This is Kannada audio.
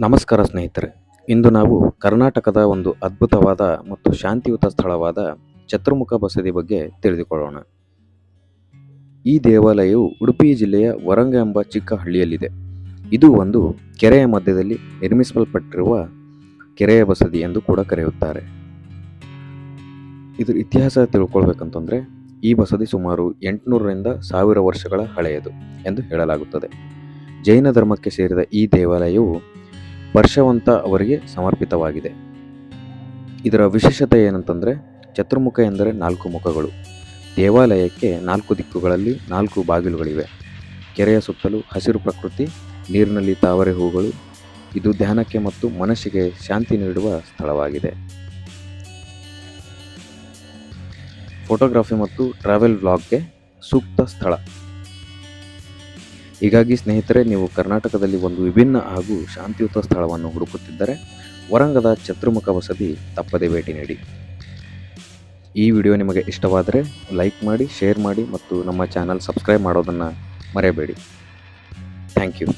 ನಮಸ್ಕಾರ ಸ್ನೇಹಿತರೆ. ಇಂದು ನಾವು ಕರ್ನಾಟಕದ ಒಂದು ಅದ್ಭುತವಾದ ಮತ್ತು ಶಾಂತಿಯುತ ಸ್ಥಳವಾದ ಚತುರ್ಮುಖ ಬಸದಿ ಬಗ್ಗೆ ತಿಳಿದುಕೊಳ್ಳೋಣ. ಈ ದೇವಾಲಯವು ಉಡುಪಿ ಜಿಲ್ಲೆಯ ವರಂಗ ಎಂಬ ಚಿಕ್ಕ ಹಳ್ಳಿಯಲ್ಲಿದೆ. ಇದು ಒಂದು ಕೆರೆಯ ಮಧ್ಯದಲ್ಲಿ ನಿರ್ಮಿಸಲ್ಪಟ್ಟಿರುವ ಕೆರೆಯ ಬಸದಿ ಎಂದು ಕೂಡ ಕರೆಯುತ್ತಾರೆ. ಇದರ ಇತಿಹಾಸ ತಿಳ್ಕೊಳ್ಬೇಕಂತಂದ್ರೆ ಈ ಬಸದಿ ಸುಮಾರು 800ರಿಂದ 1000 ವರ್ಷಗಳ ಹಳೆಯದು ಎಂದು ಹೇಳಲಾಗುತ್ತದೆ. ಜೈನ ಧರ್ಮಕ್ಕೆ ಸೇರಿದ ಈ ದೇವಾಲಯವು ವರ್ಷವಂತ ಅವರಿಗೆ ಸಮರ್ಪಿತವಾಗಿದೆ. ಇದರ ವಿಶೇಷತೆ ಏನಂತಂದರೆ ಚತುರ್ಮುಖ ಎಂದರೆ 4 ಮುಖಗಳು. ದೇವಾಲಯಕ್ಕೆ 4 ದಿಕ್ಕುಗಳಲ್ಲಿ 4 ಬಾಗಿಲುಗಳಿವೆ. ಕೆರೆಯ ಸುತ್ತಲೂ ಹಸಿರು ಪ್ರಕೃತಿ, ನೀರಿನಲ್ಲಿ ತಾವರೆ ಹೂಗಳು. ಇದು ಧ್ಯಾನಕ್ಕೆ ಮತ್ತು ಮನಸ್ಸಿಗೆ ಶಾಂತಿ ನೀಡುವ ಸ್ಥಳವಾಗಿದೆ. ಫೋಟೋಗ್ರಫಿ ಮತ್ತು ಟ್ರಾವೆಲ್ ವ್ಲಾಗ್ಗೆ ಸೂಕ್ತ ಸ್ಥಳ. ಹೀಗಾಗಿ ಸ್ನೇಹಿತರೆ, ನೀವು ಕರ್ನಾಟಕದಲ್ಲಿ ಒಂದು ವಿಭಿನ್ನ ಹಾಗೂ ಶಾಂತಿಯುತ ಸ್ಥಳವನ್ನು ಹುಡುಕುತ್ತಿದ್ದರೆ ವರಂಗದ ಚತುರ್ಮುಖ ಬಸದಿ ತಪ್ಪದೆ ಭೇಟಿ ನೀಡಿ. ಈ ವಿಡಿಯೋ ನಿಮಗೆ ಇಷ್ಟವಾದರೆ ಲೈಕ್ ಮಾಡಿ, ಶೇರ್ ಮಾಡಿ ಮತ್ತು ನಮ್ಮ ಚಾನಲ್ ಸಬ್ಸ್ಕ್ರೈಬ್ ಮಾಡೋದನ್ನು ಮರೆಯಬೇಡಿ. Thank you.